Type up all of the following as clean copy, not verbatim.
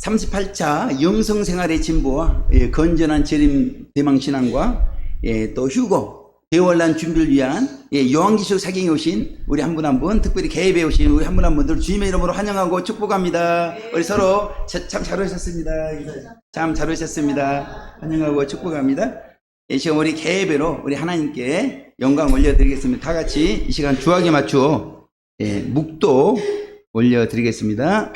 38차 영성생활의 진보와 건전한 재림 대망신앙과 또 휴거 개월난 준비를 위한 요한계시록 사경에 오신 우리 한 분 한 분, 특별히 개입에 오신 우리 한 분 한 분들 주님의 이름으로 환영하고 축복합니다. 우리 서로 참 잘 오셨습니다. 참 잘 오셨습니다. 환영하고 축복합니다. 지금 우리 개입으로 우리 하나님께 영광 올려드리겠습니다. 다 같이 이 시간 주악에 맞추어 묵도 올려드리겠습니다.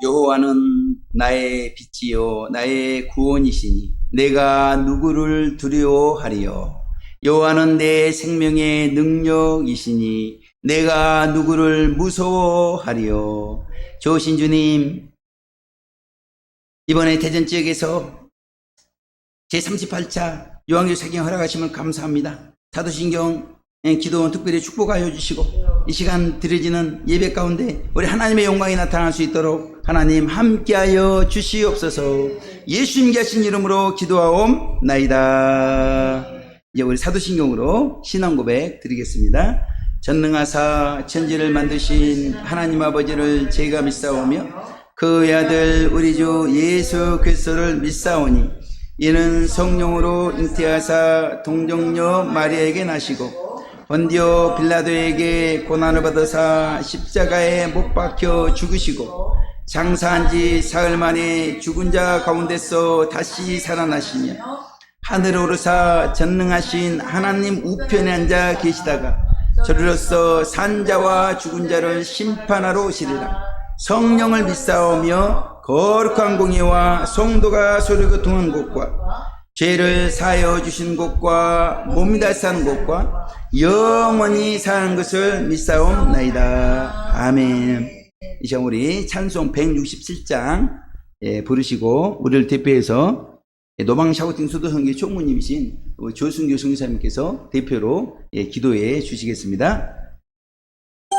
여호와는 나의 빛이요 나의 구원이시니 내가 누구를 두려워하리요. 여호와는 내 생명의 능력이시니 내가 누구를 무서워하리요. 좋으신 주님, 이번에 대전 지역에서 제38차 요한계시록 사경 허락하심을 감사합니다. 사도신경 기도원 특별히 축복하여 주시고 이 시간 드려지는 예배 가운데 우리 하나님의 영광이 나타날 수 있도록 하나님 함께하여 주시옵소서. 예수님께 하신 이름으로 기도하옵나이다. 이제 우리 사도신경으로 신앙 고백 드리겠습니다. 전능하사 천지를 만드신 하나님 아버지를 제가 믿사오며 그 외아들 우리 주 예수 그리스도를 믿사오니 이는 성령으로 잉태하사 동정녀 마리아에게 나시고 본디오 빌라도에게 고난을 받으사 십자가에 못 박혀 죽으시고 장사한 지 사흘 만에 죽은 자 가운데서 다시 살아나시며 하늘에 오르사 전능하신 하나님 우편에 앉아 계시다가 저리로서 산 자와 죽은 자를 심판하러 오시리라. 성령을 믿사오며 거룩한 공의와 성도가 서로 교통한 곳과 죄를 사하여 주신 곳과 몸이 다시 사는 곳과 영원히 사는 것을 믿사옵나이다. 아멘. 이 시간 우리 찬송 167장 부르시고 우리를 대표해서 노방 샤우팅 수도성교 총무님이신 조순교 성교사님께서 대표로 기도해 주시겠습니다. 주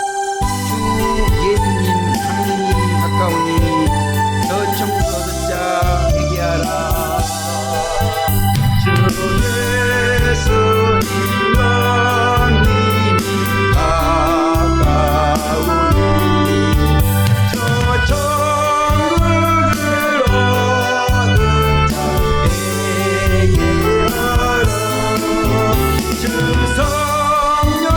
예수님 하느님 가까우니 저 천국 얻은 자 회개하라. 주 예수님 왕님이 가까우니 저 천국을 얻은 자 회개하라. 주 성령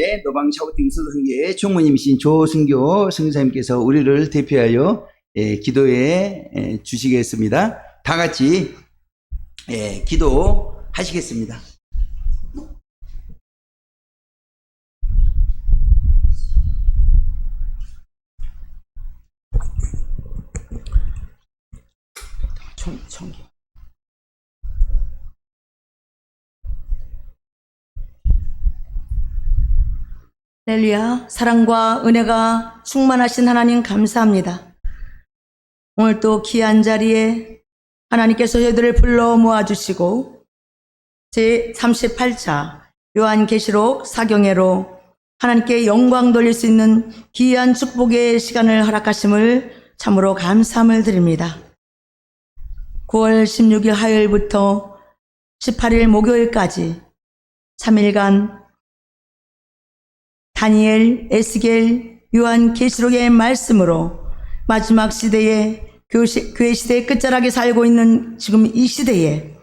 교회 노방 샤우팅 수도승교회 총무님이신 조승교 성사님께서 우리를 대표하여 기도해 주시겠습니다. 다 같이 기도하시겠습니다. 청기. 할렐루야. 사랑과 은혜가 충만하신 하나님 감사합니다. 오늘 또 귀한 자리에 하나님께서 저희들을 불러 모아주시고 제38차 요한계시록 사경회로 하나님께 영광 돌릴 수 있는 귀한 축복의 시간을 허락하심을 참으로 감사함을 드립니다. 9월 16일 화요일부터 18일 목요일까지 3일간 다니엘, 에스겔, 요한 계시록의 말씀으로 마지막 시대에 교회 시대의 끝자락에 살고 있는 지금 이 시대에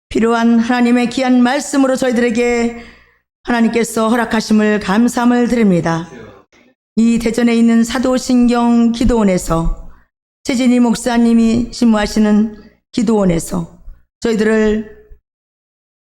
필요한 하나님의 귀한 말씀으로 저희들에게 하나님께서 허락하심을 감사함을 드립니다. 이 대전에 있는 사도신경 기도원에서 최진희 목사님이 신무하시는 기도원에서 저희들을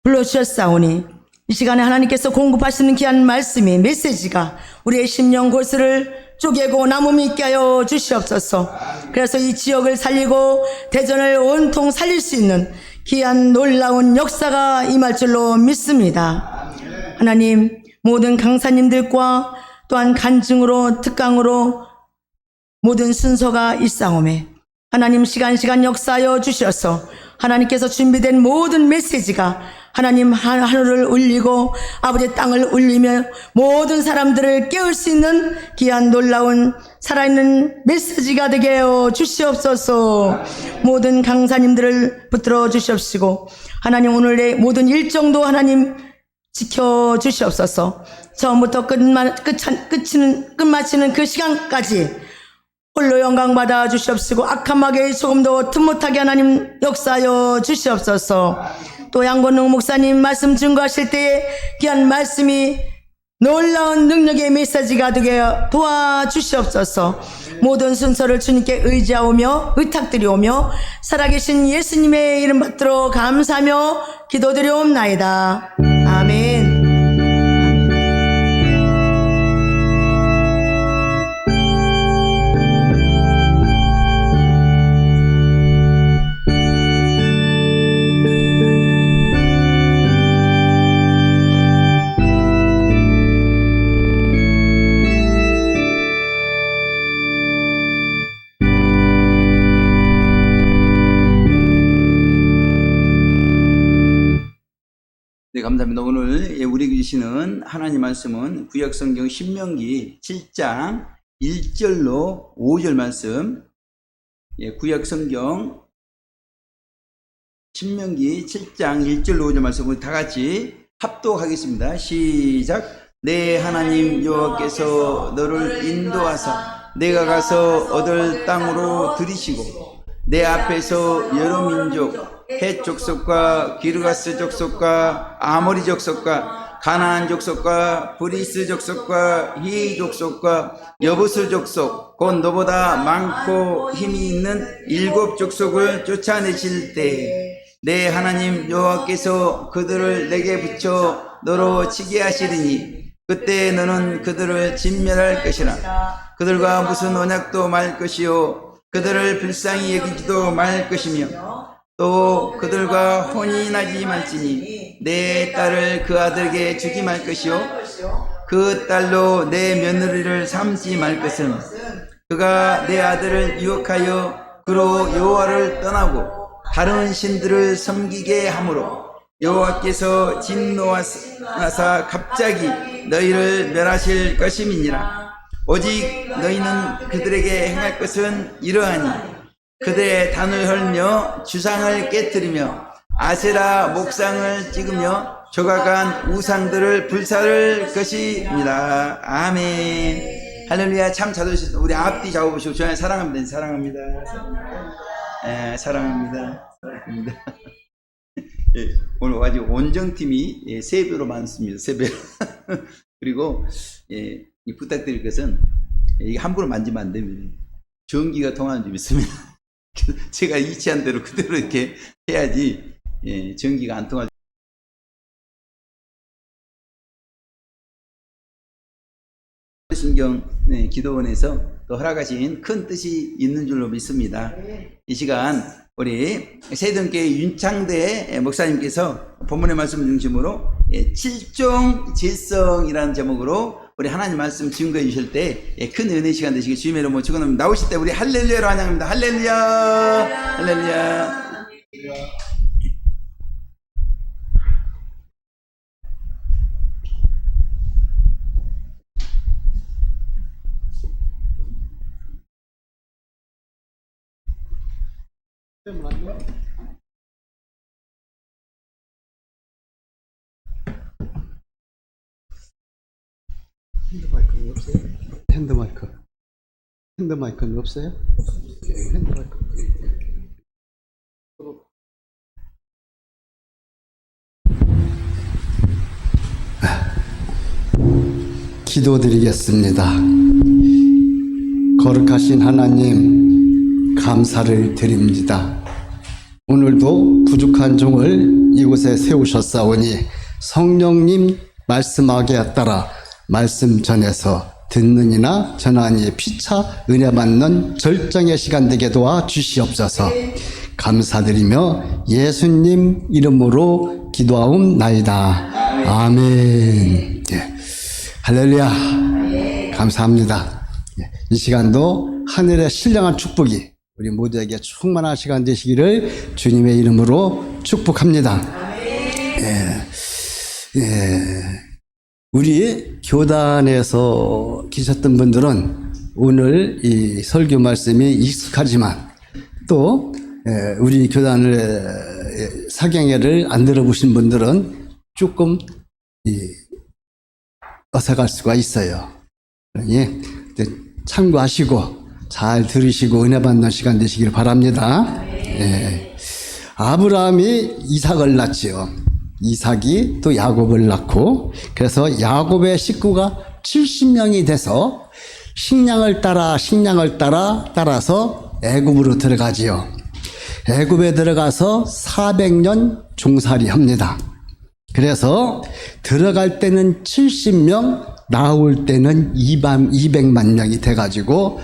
불러주셨사오니 이 시간에 하나님께서 공급하시는 귀한 말씀이 메시지가 우리의 심령 골수를 쪼개고 나무 있게 하여 주시옵소서. 그래서 이 지역을 살리고 대전을 온통 살릴 수 있는 귀한 놀라운 역사가 임할 줄로 믿습니다. 하나님, 모든 강사님들과 또한 간증으로 특강으로 모든 순서가 있사오매 하나님 시간 역사하여 주셔서 하나님께서 준비된 모든 메시지가 하나님 하늘을 울리고 아버지의 땅을 울리며 모든 사람들을 깨울 수 있는 귀한 놀라운 살아있는 메시지가 되게 하여 주시옵소서. 모든 강사님들을 붙들어 주시옵시고 하나님 오늘의 모든 일정도 하나님 지켜주시옵소서. 처음부터 끝마치는 그 시간까지 홀로 영광 받아 주시옵시고 악한 마귀의 조금도 틈 못하게 하나님 역사하여 주시옵소서. 또 양권능 목사님 말씀 증거하실 때에 귀한 말씀이 놀라운 능력의 메시지가 되게 도와주시옵소서. 모든 순서를 주님께 의지하오며 의탁드리오며 살아계신 예수님의 이름 받들어 감사하며 기도드리옵나이다. 아멘. 네, 감사합니다. 오늘 우리 주시는 하나님 말씀은 구약성경 신명기 7장 1절로 5절 말씀. 구약성경 신명기 7장 1절로 5절 말씀 우리 다 같이 합독하겠습니다. 시작. 내 하나님 여호와께서 너를 인도하사 내가 가서 얻을 땅으로 들이시고 내 앞에서 여러 민족 헷 족속과 기르가스 족속과 아모리 족속과 가나안 족속과 브리스 족속과 히 족속과 여부스 족속 곧 너보다 많고 힘이 있는 7 족속을 쫓아내실 때 내 하나님 여호와께서 그들을 내게 붙여 너로 치게 하시리니 그때 너는 그들을 진멸할 것이라. 그들과 무슨 언약도 말 것이요 그들을 불쌍히 여기지도 말 것이며 또 그들과 혼이 나지 말지니 내 딸을 그 아들에게 주지 말 것이요 그 딸로 내 며느리를 삼지 말 것은 그가 내 아들을 유혹하여 그로 여호와를 떠나고 다른 신들을 섬기게 하므로 여호와께서 진노하사 갑자기 너희를 멸하실 것임이니라. 오직 너희는 그들에게 행할 것은 이러하니 그들의 단을 헐며 주상을 깨뜨리며 아세라 목상을 찍으며 조각한 우상들을 불사를 것입니다. 아멘. 할렐루야. 참 잘하셨습니다. 우리 앞뒤 잡아보시고 저희 사랑합니다. 사랑합니다. 사랑합니다. 사랑합니다. 오늘 아주 원정팀이 3배로 많습니다. 3배로. 그리고 이 부탁드릴 것은 이게 함부로 만지면 안 됩니다. 전기가 통하는 좀 있습니다. 제가 이치한 대로 그대로 이렇게 해야지 전기가 안 통할. 신경 기도원에서 또 허락하신 큰 뜻이 있는 줄로 믿습니다. 이 시간 우리 세동교회 윤창대 목사님께서 본문의 말씀 중심으로 7종 질성이라는 제목으로 우리 하나님 말씀 증거해 주실 때 큰 은혜 시간 되시길 주님의 이름으로 축원합니다. 나오실 때 우리 할렐루야로 환영합니다. 할렐루야, 할렐루야. 핸드마이크는 없어요? 핸드마이크는 없어요? 핸드마이크. 기도드리겠습니다. 거룩하신 하나님, 감사를 드립니다. 오늘도 부족한 종을 이곳에 세우셨사오니 성령님 말씀하기에 따라 말씀 전해서 듣는 이나 전하니 피차 은혜 받는 절정의 시간 되게 도와 주시옵소서. 감사드리며 예수님 이름으로 기도하옵나이다. 아멘. 할렐루야. 감사합니다. 이 시간도 하늘의 신령한 축복이 우리 모두에게 충만한 시간 되시기를 주님의 이름으로 축복합니다. 우리 교단에서 계셨던 분들은 오늘 이 설교 말씀이 익숙하지만 또 우리 교단을 사경회를 안 들어보신 분들은 조금 어색할 수가 있어요. 참고하시고 잘 들으시고 은혜 받는 시간 되시길 바랍니다. 아브라함이 이삭을 낳지요. 이삭이 또 야곱을 낳고 그래서 야곱의 식구가 70명이 돼서 식량을 따라서 애굽으로 들어가지요. 애굽에 들어가서 400년 종살이 합니다. 그래서 들어갈 때는 70명, 나올 때는 200만 명이 돼가지고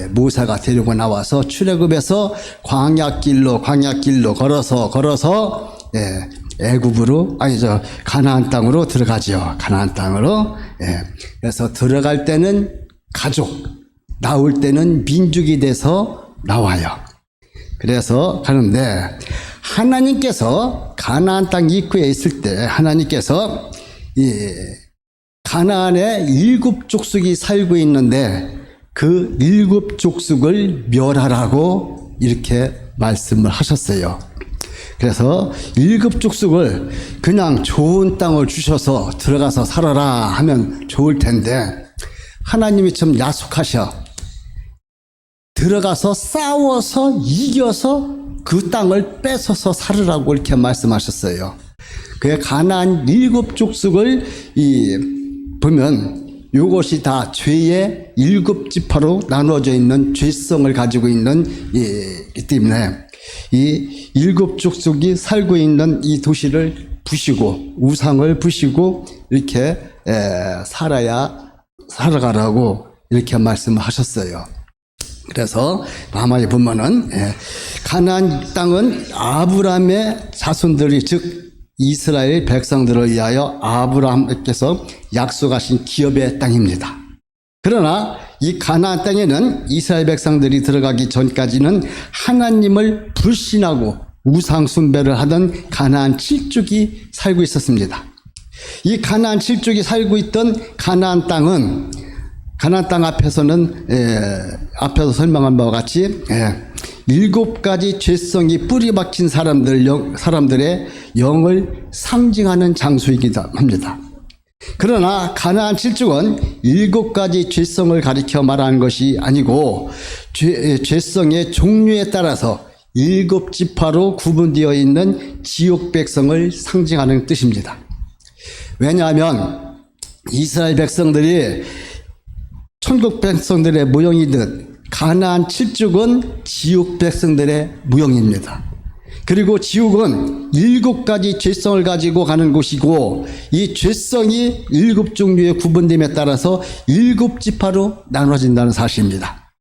모세가 데리고 나와서 출애굽에서 광야길로 걸어서 애굽으로 가나안 땅으로 들어가죠. 가나안 땅으로. 그래서 들어갈 때는 가족, 나올 때는 민족이 돼서 나와요. 그래서 가는데 하나님께서 가나안 땅 입구에 있을 때 하나님께서 가나안에 7족속이 살고 있는데 그 7족속을 멸하라고 이렇게 말씀을 하셨어요. 그래서 7족속을 그냥 좋은 땅을 주셔서 들어가서 살아라 하면 좋을 텐데 하나님이 좀 야속하셔. 들어가서 싸워서 이겨서 그 땅을 뺏어서 살으라고 이렇게 말씀하셨어요. 그 가나안 7족속을 보면 이것이 다 죄의 7지파로 나누어져 있는 죄성을 가지고 있는 이 때문에 이 7족속이 살고 있는 이 도시를 부시고 우상을 부시고 이렇게 살아가라고 이렇게 말씀을 하셨어요. 그래서 마마에 보면은 가나안 땅은 아브라함의 자손들이 즉 이스라엘 백성들을 위하여 아브라함께서 약속하신 기업의 땅입니다. 그러나 이 가나안 땅에는 이스라엘 백성들이 들어가기 전까지는 하나님을 불신하고 우상 숭배를 하던 가나안 7족이 살고 있었습니다. 이 가나안 7족이 살고 있던 가나안 땅은 가나안 땅 앞에서는 앞에서 설명한 바와 같이 7가지 죄성이 뿌리 박힌 사람들의 영을 상징하는 장소이기도 합니다. 그러나 가나안 7족은 7가지 죄성을 가리켜 말하는 것이 아니고 죄성의 종류에 따라서 7지파로 구분되어 있는 지옥 백성을 상징하는 뜻입니다. 왜냐하면 이스라엘 백성들이 천국 백성들의 모형이듯 가나안 7죽은 지옥 백성들의 모형입니다. 그리고 지옥은 7가지 죄성을 가지고 가는 곳이고 이 죄성이 7종류의 구분됨에 따라서 7지파로 나눠진다는 사실입니다.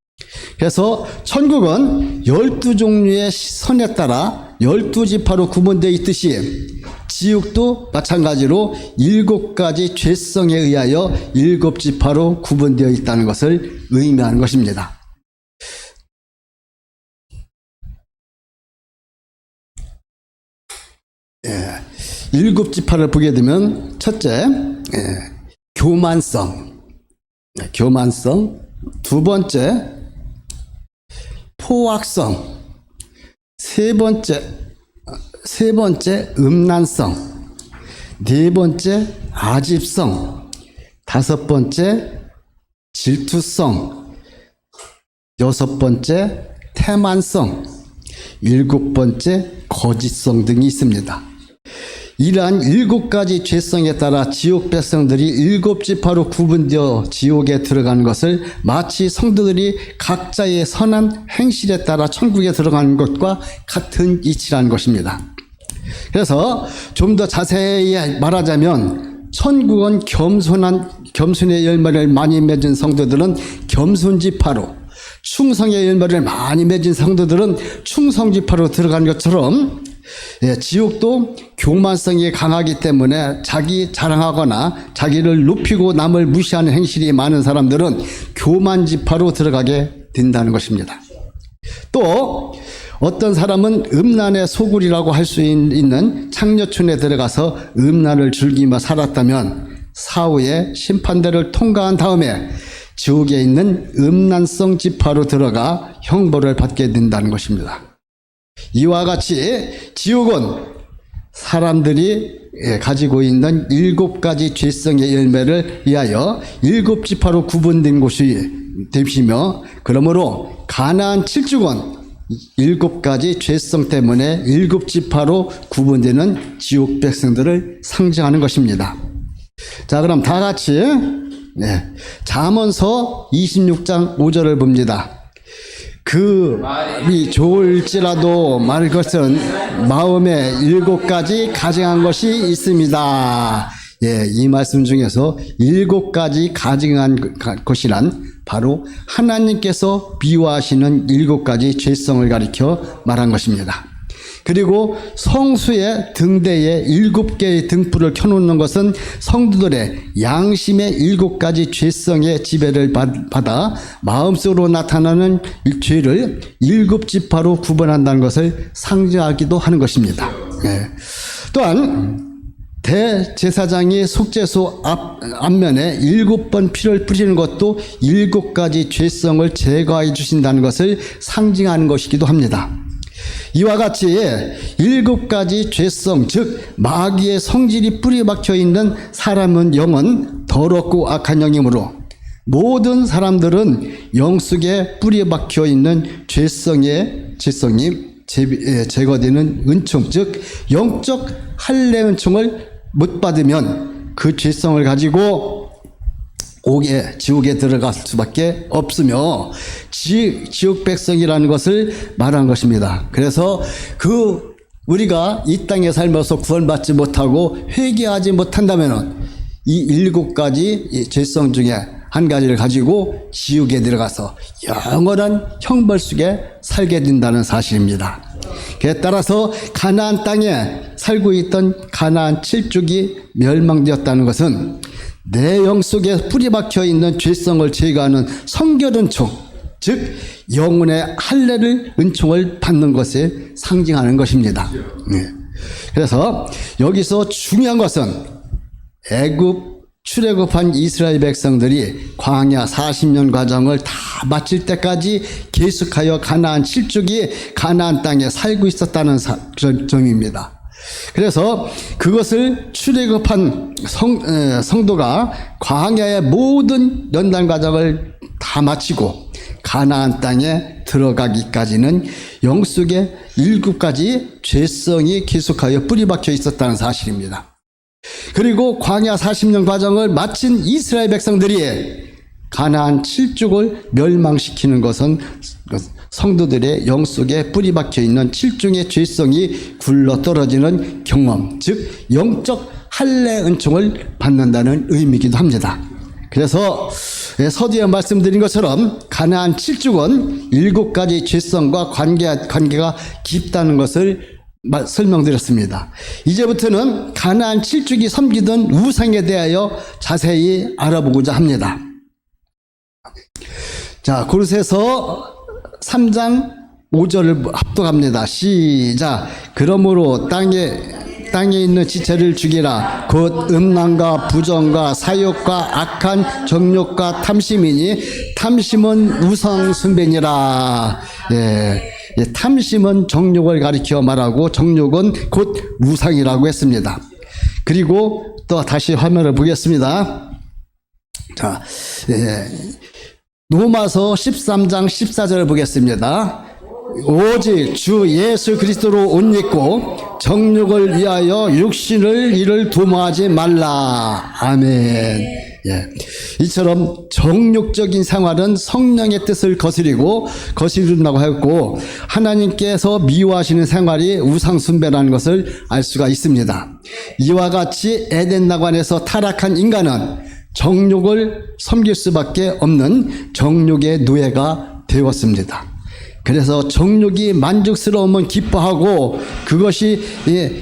그래서 천국은 12종류의 선에 따라 12지파로 구분되어 있듯이 지옥도 마찬가지로 7가지 죄성에 의하여 7지파로 구분되어 있다는 것을 의미하는 것입니다. 예, 7지파를 보게 되면 첫째, 교만성. 두 번째, 포악성. 세 번째, 음란성. 네 번째, 아집성. 다섯 번째, 질투성. 여섯 번째, 태만성. 일곱 번째, 거짓성 등이 있습니다. 이러한 7가지 죄성에 따라 지옥 백성들이 7지파로 구분되어 지옥에 들어가는 것을 마치 성도들이 각자의 선한 행실에 따라 천국에 들어가는 것과 같은 이치라는 것입니다. 그래서 좀 더 자세히 말하자면 천국은 겸손의 열매를 많이 맺은 성도들은 겸손지파로, 충성의 열매를 많이 맺은 성도들은 충성지파로 들어가는 것처럼 지옥도 교만성이 강하기 때문에 자기 자랑하거나 자기를 높이고 남을 무시하는 행실이 많은 사람들은 교만지파로 들어가게 된다는 것입니다. 또 어떤 사람은 음란의 소굴이라고 할 수 있는 창녀촌에 들어가서 음란을 즐기며 살았다면 사후에 심판대를 통과한 다음에 지옥에 있는 음란성 지파로 들어가 형벌을 받게 된다는 것입니다. 이와 같이 지옥은 사람들이 가지고 있는 7가지 죄성의 열매를 위하여 7지파로 구분된 곳이 되시며, 그러므로 가나안 7죽은 7가지 죄성 때문에 7지파로 구분되는 지옥 백성들을 상징하는 것입니다. 자, 그럼 다 같이 잠언서 26장 5절을 봅니다. 그 말이 좋을지라도 말 것은 마음에 7가지 가증한 것이 있습니다. 이 말씀 중에서 7가지 가증한 것이란 바로 하나님께서 미워하시는 7가지 죄성을 가리켜 말한 것입니다. 그리고 성수의 등대에 7개의 등불을 켜놓는 것은 성도들의 양심의 7가지 죄성의 지배를 받아 마음속으로 나타나는 죄를 7지파로 구분한다는 것을 상징하기도 하는 것입니다. 또한 대제사장이 속죄소 앞면에 7번 피를 뿌리는 것도 7가지 죄성을 제거해 주신다는 것을 상징하는 것이기도 합니다. 이와 같이 7가지 죄성, 즉 마귀의 성질이 뿌리 박혀 있는 사람은 영은 더럽고 악한 영이므로 모든 사람들은 영 속에 뿌리 박혀 있는 죄성이 제거되는 은총, 즉 영적 할례 은총을 못 받으면 그 죄성을 가지고 지옥에 들어갈 수밖에 없으며 지옥 백성이라는 것을 말한 것입니다. 그래서 우리가 이 땅에 살면서 구원받지 못하고 회개하지 못한다면 이 7가지 죄성 중에 한 가지를 가지고 지옥에 들어가서 영원한 형벌 속에 살게 된다는 사실입니다. 그에 따라서 가나안 땅에 살고 있던 가나안 7족이 멸망되었다는 것은 내 영 속에 뿌리 박혀 있는 죄성을 제거하는 성결 은총, 즉 영혼의 할례를 은총을 받는 것에 상징하는 것입니다. 그래서 여기서 중요한 것은 출애굽한 이스라엘 백성들이 광야 40년 과정을 다 마칠 때까지 계속하여 가나안 7족이 가나안 땅에 살고 있었다는 점입니다. 그래서 그것을 출애굽한 성도가 광야의 모든 연단 과정을 다 마치고 가나안 땅에 들어가기까지는 영속에 7가지 죄성이 계속하여 뿌리박혀 있었다는 사실입니다. 그리고 광야 40년 과정을 마친 이스라엘 백성들이 가나안 7족을 멸망시키는 것은 성도들의 영 속에 뿌리 박혀 있는 7종의 죄성이 굴러 떨어지는 경험, 즉 영적 할례 은총을 받는다는 의미이기도 합니다. 그래서 서두에 말씀드린 것처럼 가나안 7족은 7가지 죄성과 관계가 깊다는 것을 설명드렸습니다. 이제부터는 가나안 7족이 섬기던 우상에 대하여 자세히 알아보고자 합니다. 자, 고르새서 3장 5절을 합독합니다. 시작. 그러므로 땅에 있는 지체를 죽이라. 곧 음란과 부정과 사욕과 악한 정욕과 탐심이니 탐심은 우상 숭배니라. 탐심은 정욕을 가리켜 말하고 정욕은 곧 우상이라고 했습니다. 그리고 또 다시 화면을 보겠습니다. 자, 로마서 13장 14절을 보겠습니다. 오직 주 예수 그리스도로 옷 입고 정욕을 위하여 육신을 이를 도모하지 말라. 아멘. 이처럼 정욕적인 생활은 성령의 뜻을 거스른다고 했고, 하나님께서 미워하시는 생활이 우상 숭배라는 것을 알 수가 있습니다. 이와 같이 에덴 나관에서 타락한 인간은 정욕을 섬길 수밖에 없는 정욕의 노예가 되었습니다. 그래서 정욕이 만족스러우면 기뻐하고 그것이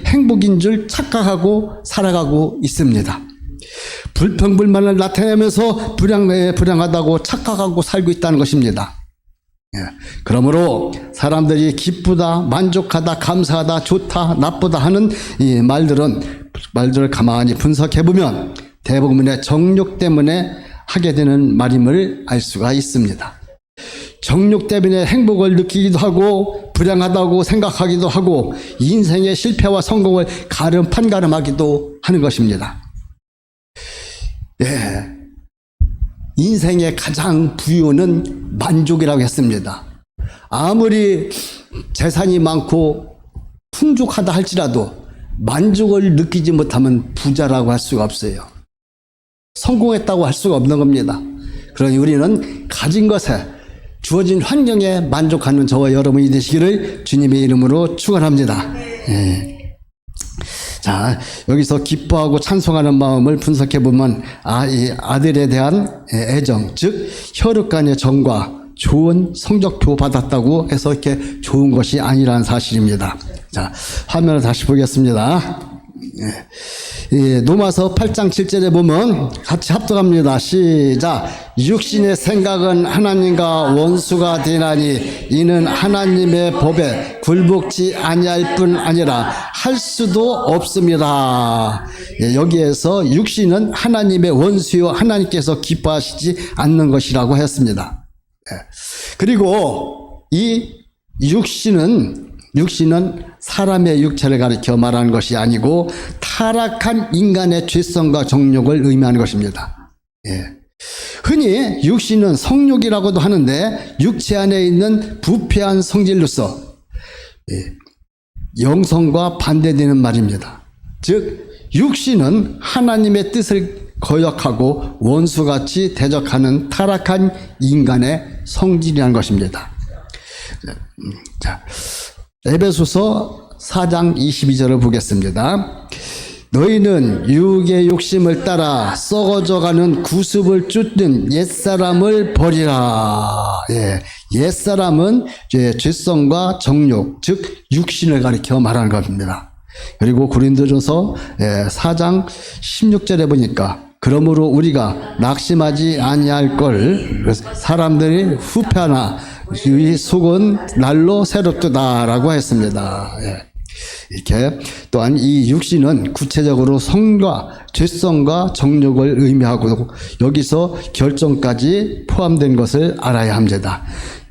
행복인 줄 착각하고 살아가고 있습니다. 불평불만을 나타내면서 불행하다고 착각하고 살고 있다는 것입니다. 그러므로 사람들이 기쁘다, 만족하다, 감사하다, 좋다, 나쁘다 하는 이 말들을 가만히 분석해보면 대부분의 정욕 때문에 하게 되는 말임을 알 수가 있습니다. 정욕 때문에 행복을 느끼기도 하고 불행하다고 생각하기도 하고 인생의 실패와 성공을 판가름하기도 하는 것입니다. 인생의 가장 부유는 만족이라고 했습니다. 아무리 재산이 많고 풍족하다 할지라도 만족을 느끼지 못하면 부자라고 할 수가 없어요. 성공했다고 할 수가 없는 겁니다. 그러니 우리는 가진 것에, 주어진 환경에 만족하는 저와 여러분이 되시기를 주님의 이름으로 축원합니다. 자, 여기서 기뻐하고 찬송하는 마음을 분석해 보면 이 아들에 대한 애정, 즉 혈육 간의 정과 좋은 성적표 받았다고 해서 이렇게 좋은 것이 아니라는 사실입니다. 자, 화면을 다시 보겠습니다. 로마서 8장 7절에 보면 같이 합독합니다. 시작. 육신의 생각은 하나님과 원수가 되나니 이는 하나님의 법에 굴복지 아니할 뿐 아니라 할 수도 없습니다. 여기에서 육신은 하나님의 원수요 하나님께서 기뻐하시지 않는 것이라고 했습니다. 그리고 이 육신은 사람의 육체를 가리켜 말하는 것이 아니고 타락한 인간의 죄성과 정욕을 의미하는 것입니다. 흔히 육신은 성욕이라고도 하는데 육체 안에 있는 부패한 성질로서 영성과 반대되는 말입니다. 즉 육신은 하나님의 뜻을 거역하고 원수같이 대적하는 타락한 인간의 성질이라는 것입니다. 자, 에베소서 4장 22절을 보겠습니다. 너희는 육의 욕심을 따라 썩어져가는 구습을 쫓는 옛사람을 버리라. 옛사람은 죄성과 정욕, 즉 육신을 가리켜 말하는 겁니다. 그리고 고린도전서 4장 16절에 보니까 그러므로 우리가 낙심하지 아니할 걸 사람들이 후패하나 이 속은 날로 새롭도다라고 했습니다. 이렇게 또한 이 육신은 구체적으로 성과 죄성과 정욕을 의미하고 여기서 결정까지 포함된 것을 알아야 합니다.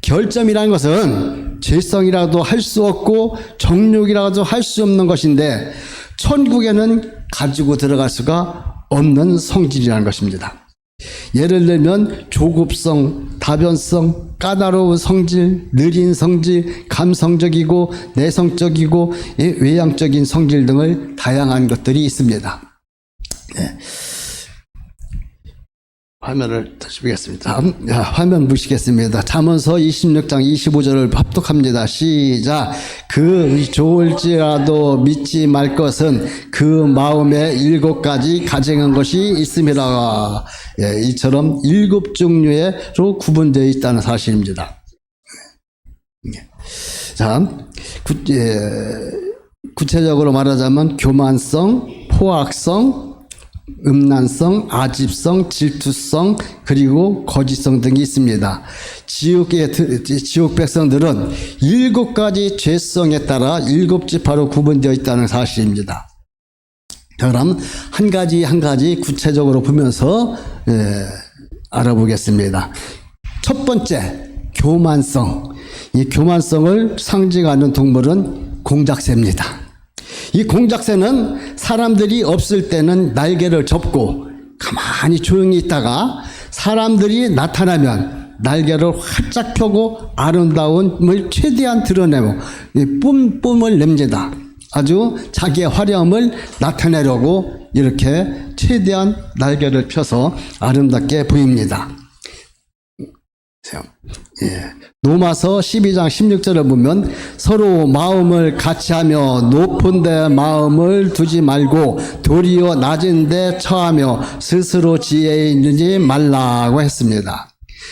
결점이라는 것은 죄성이라도 할 수 없고 정욕이라도 할 수 없는 것인데 천국에는 가지고 들어갈 수가 없는 성질이라는 것입니다. 예를 들면 조급성, 다변성, 까다로운 성질, 느린 성질, 감성적이고 내성적이고 외향적인 성질 등을 다양한 것들이 있습니다. 화면을 다시 보겠습니다. 화면 보시겠습니다. 잠언서 26장 25절을 합독합니다. 시작. 그 좋을지라도 믿지 말 것은 그 마음에 7가지 가증한 것이 있음이라. 예, 이처럼 7종류로 구분되어 있다는 사실입니다. 자, 구체적으로 말하자면 교만성, 포악성, 음란성, 아집성, 질투성, 그리고 거짓성 등이 있습니다. 지옥 백성들은 7가지 죄성에 따라 7지파로 구분되어 있다는 사실입니다. 그럼 한 가지 한 가지 구체적으로 보면서 알아보겠습니다. 첫 번째, 교만성. 이 교만성을 상징하는 동물은 공작새입니다. 이 공작새는 사람들이 없을 때는 날개를 접고 가만히 조용히 있다가 사람들이 나타나면 날개를 활짝 펴고 아름다움을 최대한 드러내고 뿜뿜을 냅니다. 아주 자기의 화려함을 나타내려고 이렇게 최대한 날개를 펴서 아름답게 보입니다. 로마서 12장 16절을 보면 서로 마음을 같이하며 높은 데 마음을 두지 말고 도리어 낮은 데 처하며 스스로 지혜에 있는지 말라고 했습니다.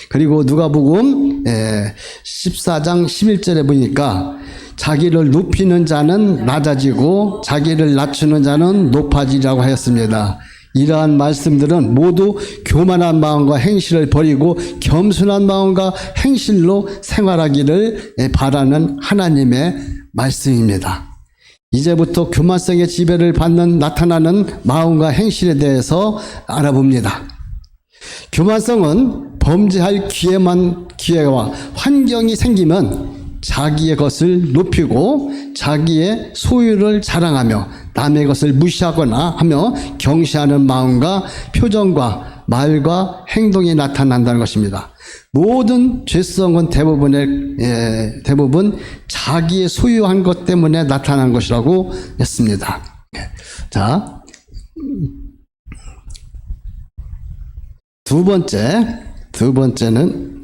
그리고 누가복음 14장 11절에 보니까 자기를 높이는 자는 낮아지고 자기를 낮추는 자는 높아지라고 하였습니다. 이러한 말씀들은 모두 교만한 마음과 행실을 버리고 겸손한 마음과 행실로 생활하기를 바라는 하나님의 말씀입니다. 이제부터 교만성의 지배를 받는 나타나는 마음과 행실에 대해서 알아봅니다. 교만성은 범죄할 기회와 환경이 생기면 자기의 것을 높이고 자기의 소유를 자랑하며 남의 것을 무시하거나 하며 경시하는 마음과 표정과 말과 행동이 나타난다는 것입니다. 모든 죄성은 대부분 자기의 소유한 것 때문에 나타난 것이라고 했습니다. 자, 두 번째는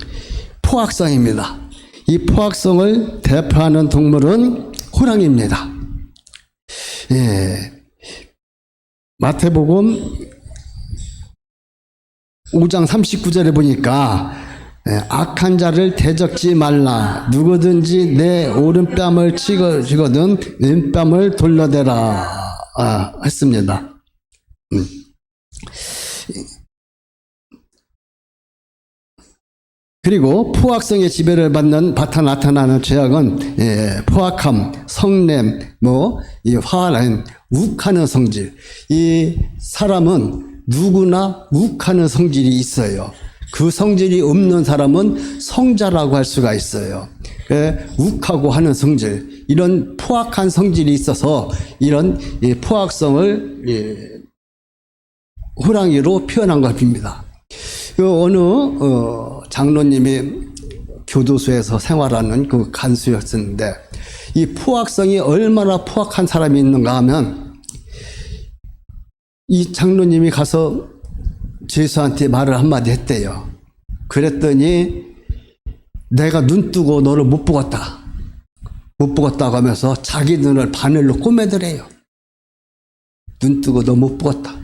포악성입니다. 이 포악성을 대표하는 동물은 호랑이입니다. 마태복음 5장 39절에 보니까 악한 자를 대적지 말라. 누구든지 내 오른뺨을 치거든 왼뺨을 돌려대라 했습니다. 그리고 포악성의 지배를 받는 바탕 나타나는 죄악은 포악함, 성냄, 이 화난, 욱하는 성질. 이 사람은 누구나 욱하는 성질이 있어요. 그 성질이 없는 사람은 성자라고 할 수가 있어요. 욱하고 하는 성질, 이런 포악한 성질이 있어서 이런 포악성을 호랑이로 표현한 것입니다. 어느 장로님이 교도소에서 생활하는 그 간수였었는데 이 포악성이 얼마나 포악한 사람이 있는가 하면 이 장로님이 가서 죄수한테 말을 한마디 했대요. 그랬더니 내가 눈 뜨고 너를 못 보겠다. 못 보겠다고 하면서 자기 눈을 바늘로 꼬매더래요. 눈 뜨고 너 못 보겠다.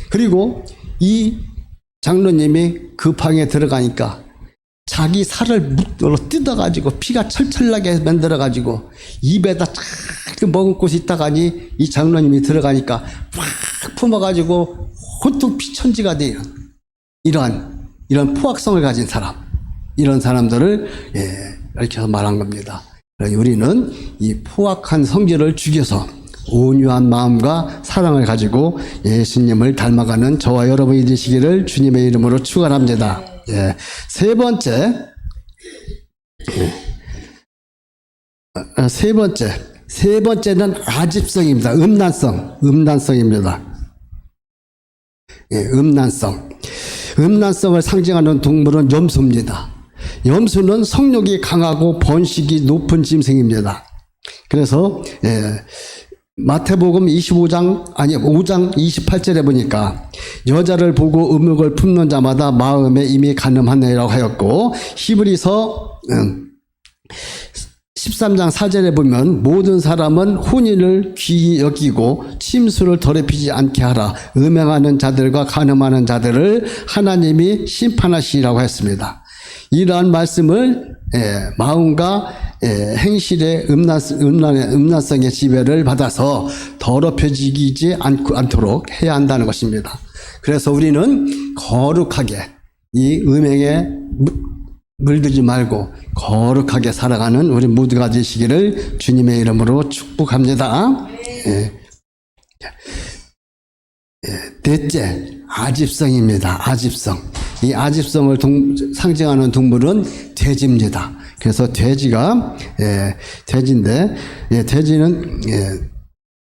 그리고 이 장로님이 그 방에 들어가니까 자기 살을 뜯어가지고 피가 철철나게 만들어가지고 입에다 쫙 먹은 곳이 있다가니 이 장로님이 들어가니까 확 품어가지고 혼통 피천지가 돼요. 이런 포악성을 가진 사람, 이런 사람들을 이렇게 말한 겁니다. 우리는 이 포악한 성질을 죽여서 온유한 마음과 사랑을 가지고 예수님을 닮아가는 저와 여러분이 되시기를 주님의 이름으로 축원합니다. 세 번째는 아집성입니다. 음란성입니다. 음란성을 상징하는 동물은 염소입니다. 염소는 성욕이 강하고 번식이 높은 짐승입니다. 그래서 마태복음 5장 28절에 보니까 여자를 보고 음욕을 품는 자마다 마음에 이미 간음하네라고 하였고, 히브리서 13장 4절에 보면 모든 사람은 혼인을 귀히 여기고 침수를 더럽히지 않게 하라. 음행하는 자들과 간음하는 자들을 하나님이 심판하시라고 했습니다. 이러한 말씀을 마음과 행실의 음란성의 지배를 받아서 더럽혀지지 않도록 해야 한다는 것입니다. 그래서 우리는 거룩하게 이 음행에 물들지 말고 거룩하게 살아가는 우리 모두가 되시기를 주님의 이름으로 축복합니다. 넷째, 아집성입니다. 아집성. 이 아집성을 상징하는 동물은 돼지입니다. 그래서 돼지가 돼지인데, 돼지는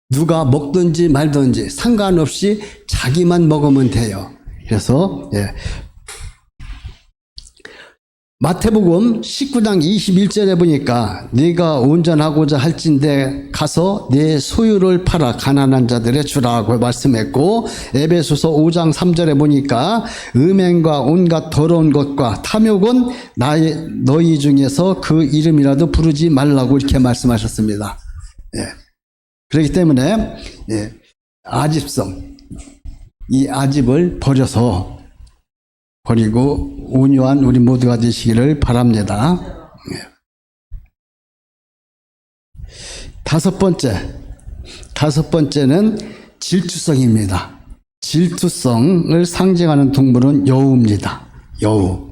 누가 먹든지 말든지 상관없이 자기만 먹으면 돼요. 그래서 마태복음 19장 21절에 보니까 네가 온전하고자 할진대 가서 내 소유를 팔아 가난한 자들에 주라고 말씀했고, 에베소서 5장 3절에 보니까 음행과 온갖 더러운 것과 탐욕은 너희 중에서 그 이름이라도 부르지 말라고 이렇게 말씀하셨습니다. 그렇기 때문에 아집성, 이 아집을 버리고 온유한 우리 모두가 되시기를 바랍니다. 다섯 번째는 질투성입니다. 질투성을 상징하는 동물은 여우입니다. 여우.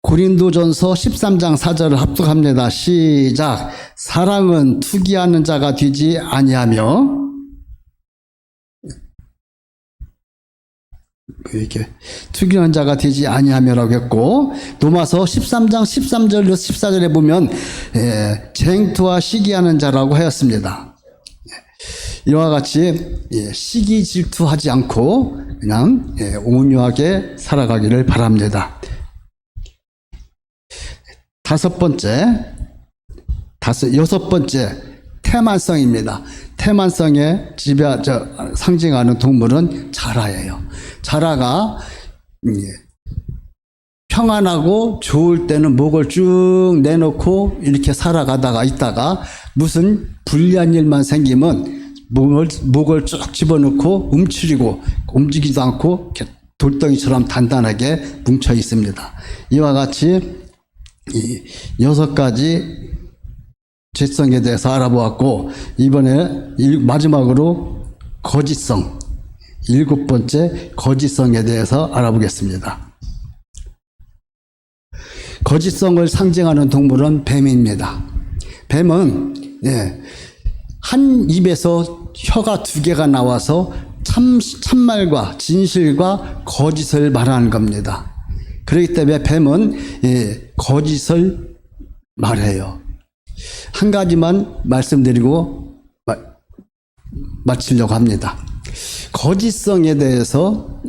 고린도전서 13장 4절을 합독합니다. 시작. 사랑은 투기하는 자가 되지 아니하며, 이렇게 투기하는 자가 되지 아니하며라고 했고, 로마서 13장 13절로 14절에 보면 쟁투와 시기하는 자라고 하였습니다. 이와 같이 시기 질투하지 않고 그냥 온유하게 살아가기를 바랍니다. 여섯 번째, 태만성입니다. 태만성의 상징하는 동물은 자라예요. 자라가 평안하고 좋을 때는 목을 쭉 내놓고 이렇게 살아가다가 있다가 무슨 불리한 일만 생기면 목을 쭉 집어넣고 움츠리고 움직이지도 않고 이렇게 돌덩이처럼 단단하게 뭉쳐 있습니다. 이와 같이 이 6가지 죄성에 대해서 알아보았고, 이번에 마지막으로 거짓성, 7번째 거짓성에 대해서 알아보겠습니다. 거짓성을 상징하는 동물은 뱀입니다. 뱀은 한 입에서 혀가 2개가 나와서 참말과 진실과 거짓을 말하는 겁니다. 그렇기 때문에 뱀은 거짓을 말해요. 한 가지만 말씀드리고 마치려고 합니다. 거짓성에 대해서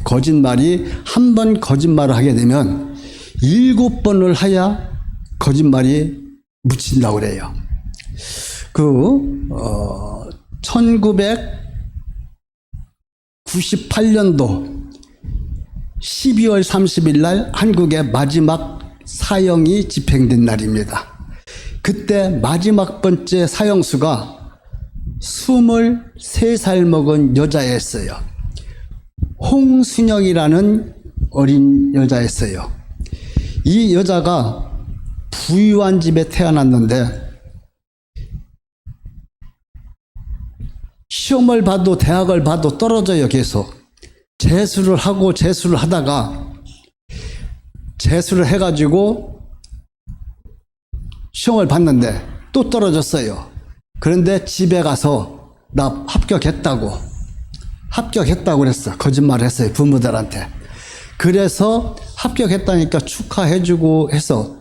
거짓말이 한 번 거짓말을 하게 되면 7번을 해야 거짓말이 묻힌다고 그래요. 1998년도 12월 30일 날 한국의 마지막 사형이 집행된 날입니다. 그때 마지막 번째 사형수가 23살 먹은 여자였어요. 홍순영이라는 어린 여자였어요. 이 여자가 부유한 집에 태어났는데 시험을 봐도 대학을 봐도 떨어져요. 계속 재수를 하다가 재수를 해가지고 시험을 봤는데 또 떨어졌어요. 그런데 집에 가서 나 합격했다고 그랬어. 거짓말을 했어요, 부모들한테. 그래서 합격했다니까 축하해주고 해서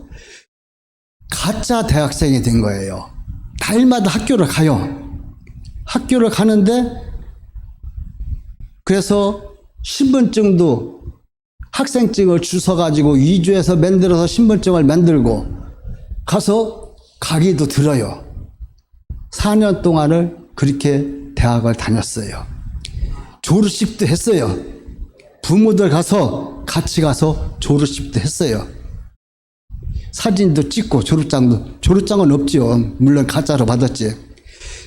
가짜 대학생이 된 거예요. 달마다 학교를 가요. 학교를 가는데 그래서 신분증도 학생증을 주워가지고 위조해서 만들어서 신분증을 만들고 가서 가기도 들어요. 4년 동안을 그렇게 대학을 다녔어요. 졸업식도 했어요. 부모들 같이 가서 졸업식도 했어요. 사진도 찍고 졸업장은 없지요. 물론 가짜로 받았지.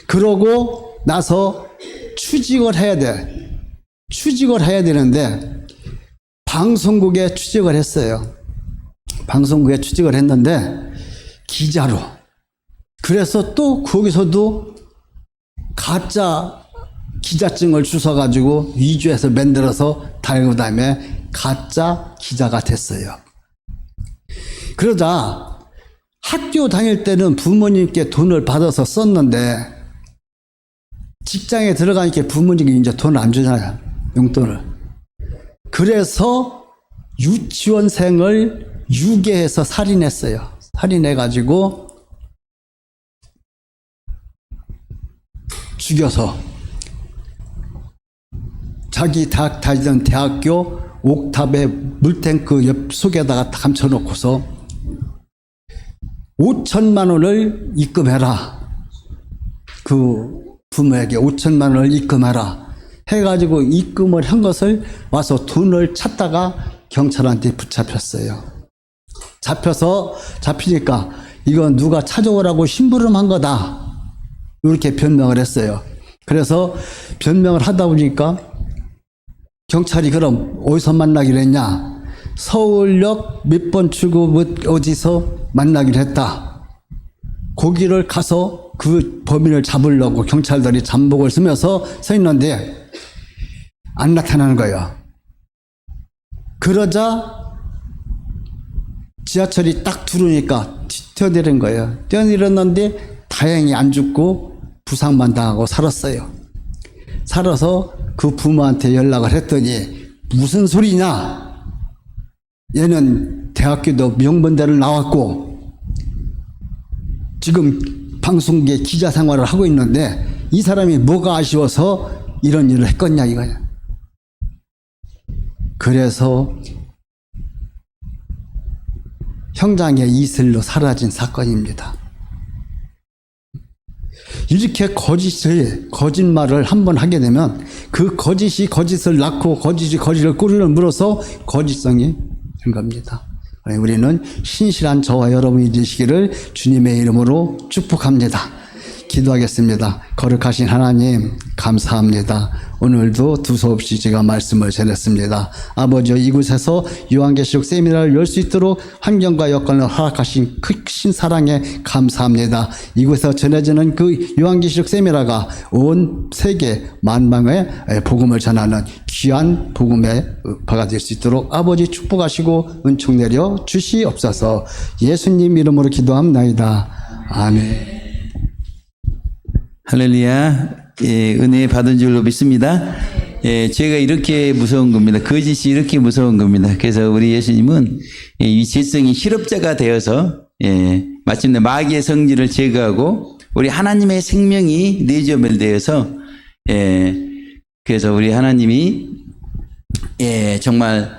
그러고 나서 취직을 해야 돼. 취직을 해야 되는데 방송국에 취직을 했어요. 방송국에 취직을 했는데 기자로. 그래서 또 거기서도 가짜 기자증을 주워가지고 위조해서 만들어서 달고 다음에 가짜 기자가 됐어요. 그러자 학교 다닐 때는 부모님께 돈을 받아서 썼는데 직장에 들어가니까 부모님이 이제 돈 안 주잖아요. 용돈을. 그래서 유치원생을 유괴해서 살인했어요. 살인해가지고 죽여서 자기 다니던 대학교 옥탑에 물탱크 옆 속에다가 감춰놓고서 5천만 원을 입금해라. 그 부모에게 5천만 원을 입금해라. 해가지고 입금을 한 것을 와서 돈을 찾다가 경찰한테 붙잡혔어요. 잡히니까 이건 누가 찾아오라고 심부름한 거다. 이렇게 변명을 했어요. 그래서 변명을 하다 보니까 경찰이 그럼 어디서 만나기로 했냐? 서울역 몇 번 출구 어디서 만나기로 했다. 거기를 가서 그 범인을 잡으려고 경찰들이 잠복을 쓰면서 서 있는데 안 나타나는 거예요. 그러자 지하철이 딱 들어오니까 뛰어내린 거예요. 뛰어내렸는데 다행히 안 죽고 부상만 당하고 살았어요. 살아서 그 부모한테 연락을 했더니 무슨 소리냐? 얘는 대학교도 명문대를 나왔고 지금 방송국에 기자 생활을 하고 있는데 이 사람이 뭐가 아쉬워서 이런 일을 했겠냐 이거야. 그래서 형장의 이슬로 사라진 사건입니다. 이렇게 거짓말을 한번 하게 되면 그 거짓이 거짓을 낳고 거짓이 거짓을 꿀을 물어서 거짓성이 된 겁니다. 우리는 신실한 저와 여러분이 되시기를 주님의 이름으로 축복합니다. 기도하겠습니다. 거룩하신 하나님 감사합니다. 오늘도 두서없이 제가 말씀을 전했습니다. 아버지여 이곳에서 요한계시록 세미나를 열 수 있도록 환경과 여건을 허락하신 크신 사랑에 감사합니다. 이곳에서 전해지는 그 요한계시록 세미나가 온 세계 만방에 복음을 전하는 귀한 복음의 바가 될 수 있도록 아버지 축복하시고 은총 내려 주시옵소서. 예수님 이름으로 기도합나이다. 아멘. 할렐루야. 예, 은혜 받은 줄로 믿습니다. 예, 죄가 이렇게 무서운 겁니다. 거짓이 이렇게 무서운 겁니다. 그래서 우리 예수님은 이 죄성이 실업자가 되어서 마침내 마귀의 성질을 제거하고 우리 하나님의 생명이 내조멸되어서 그래서 우리 하나님이 정말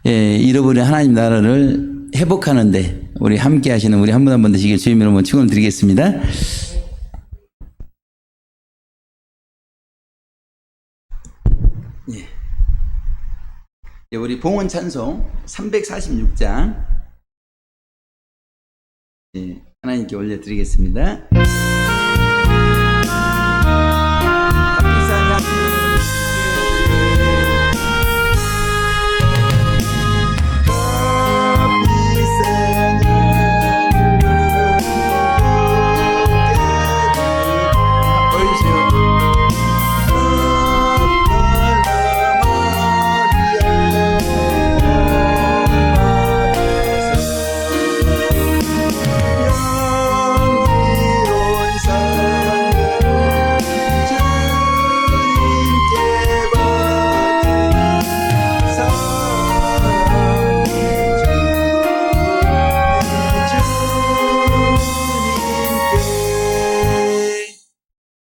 잃어버린 하나님 나라를 회복하는데 우리 함께 하시는 우리 한 분 한 분 되시길 주님 이름으로 축원을 드리겠습니다. 우리 봉헌 찬송 346장 하나님께 올려드리겠습니다.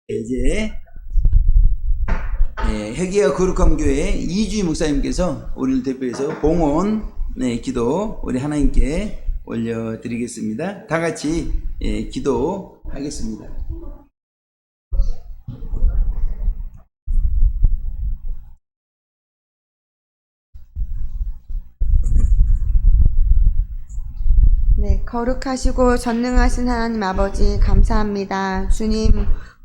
이제 회개와 거룩한 교회 이주희 목사님께서 우리를 대표해서 봉헌 기도 우리 하나님께 올려드리겠습니다. 다 같이 기도하겠습니다. 거룩하시고 전능하신 하나님 아버지 감사합니다. 주님,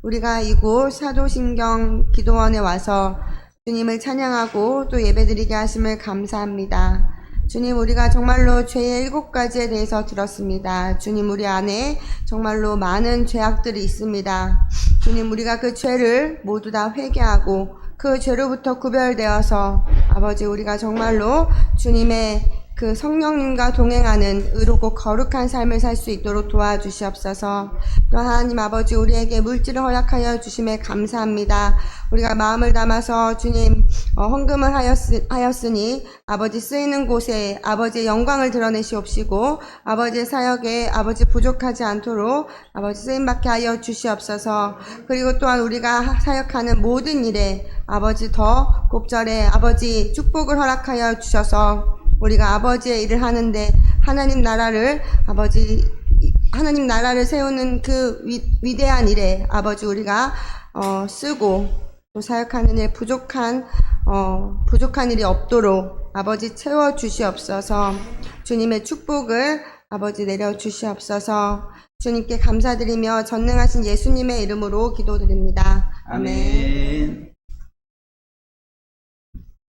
우리가 이곳 사도신경 기도원에 와서 주님을 찬양하고 또 예배드리게 하심을 감사합니다. 주님, 우리가 정말로 죄의 7가지에 대해서 들었습니다. 주님, 우리 안에 정말로 많은 죄악들이 있습니다. 주님, 우리가 그 죄를 모두 다 회개하고 그 죄로부터 구별되어서 아버지, 우리가 정말로 주님의 그 성령님과 동행하는 의롭고 거룩한 삶을 살 수 있도록 도와주시옵소서. 또 하나님 아버지, 우리에게 물질을 허락하여 주심에 감사합니다. 우리가 마음을 담아서 주님 헌금을 하였으니 아버지 쓰이는 곳에 아버지의 영광을 드러내시옵시고 아버지의 사역에 아버지 부족하지 않도록 아버지 쓰임받게 하여 주시옵소서. 그리고 또한 우리가 사역하는 모든 일에 아버지 더 곱절에 아버지 축복을 허락하여 주셔서 우리가 아버지의 일을 하는데 하나님 나라를 세우는 그 위대한 일에 아버지 우리가 쓰고 또 사역하는 일 부족한 일이 없도록 아버지 채워 주시옵소서. 주님의 축복을 아버지 내려 주시옵소서. 주님께 감사드리며 전능하신 예수님의 이름으로 기도드립니다. 아멘.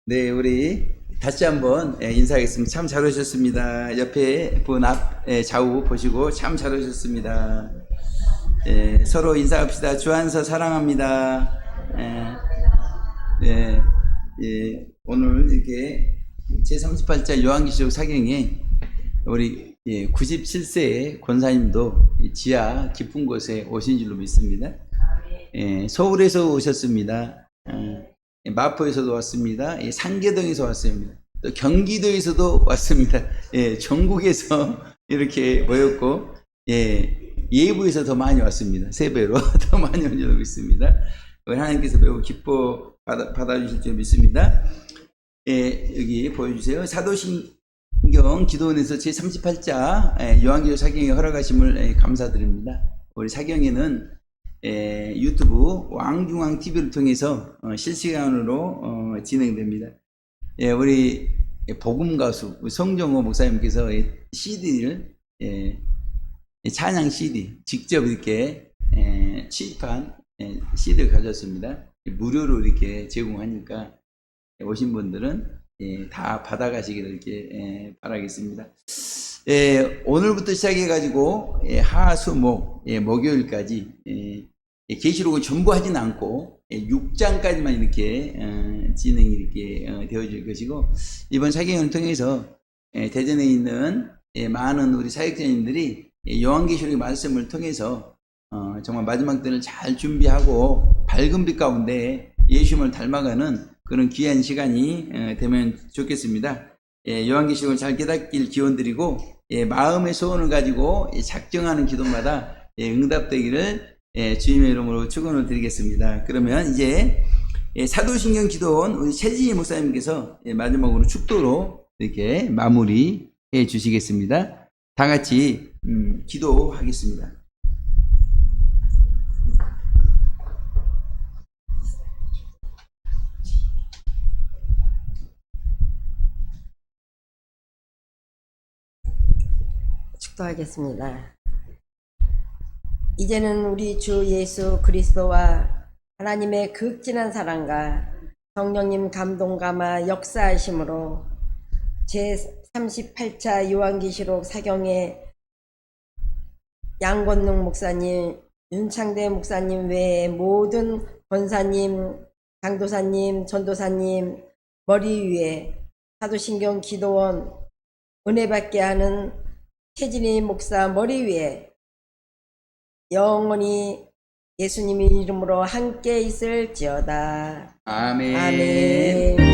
네, 우리 다시 한번 인사하겠습니다. 참 잘 오셨습니다. 옆에 분 좌우 보시고 참 잘 오셨습니다. 서로 인사합시다. 주안서 사랑합니다. 오늘 이렇게 제38자 요한계시록 사경에 우리 97세의 권사님도 지하 깊은 곳에 오신 줄로 믿습니다. 서울에서 오셨습니다. 마포에서도 왔습니다. 상계동에서 왔습니다. 또 경기도에서도 왔습니다. 전국에서 이렇게 모였고, 예부에서 더 많이 왔습니다. 3배로 더 많이 온 줄로 믿습니다. 하나님께서 매우 기뻐 받아주실 줄 믿습니다. 여기 보여주세요. 사도신경 기도원에서 제38자 요한계시록 사경에 허락하심을 감사드립니다. 우리 사경에는 유튜브 왕중왕 TV를 통해서 실시간으로 진행됩니다. 우리 복음 가수 성정호 목사님께서 CD를 찬양 CD 직접 이렇게 취입한 CD를 가졌습니다. 무료로 이렇게 제공하니까 오신 분들은 다 받아가시기를 이렇게 바라겠습니다. 오늘부터 시작해가지고 하수목 목요일까지 계시록을 전부 하진 않고 6장까지만 이렇게 진행이 이렇게 되어질 것이고, 이번 사경을 통해서 대전에 있는 많은 우리 사역자님들이 요한계시록의 말씀을 통해서 정말 마지막 때를 잘 준비하고 밝은 빛 가운데 예수님을 닮아가는 그런 귀한 시간이 되면 좋겠습니다. 요한계시록을 잘 깨닫길 기원드리고, 마음의 소원을 가지고 작정하는 기도마다 응답되기를 주님의 이름으로 축원을 드리겠습니다. 그러면 이제 사도신경 기도원 우리 최진희 목사님께서 마지막으로 축도로 이렇게 마무리해 주시겠습니다. 다 같이 기도하겠습니다. 축도하겠습니다. 이제는 우리 주 예수 그리스도와 하나님의 극진한 사랑과 성령님 감동감화 역사하심으로 제38차 요한계시록 사경의 양권능 목사님, 윤창대 목사님 외에 모든 권사님, 강도사님, 전도사님 머리 위에 사도신경 기도원 은혜받게 하는 최진희 목사 머리 위에 영원히 예수님의 이름으로 함께 있을지어다. 아멘. 아멘.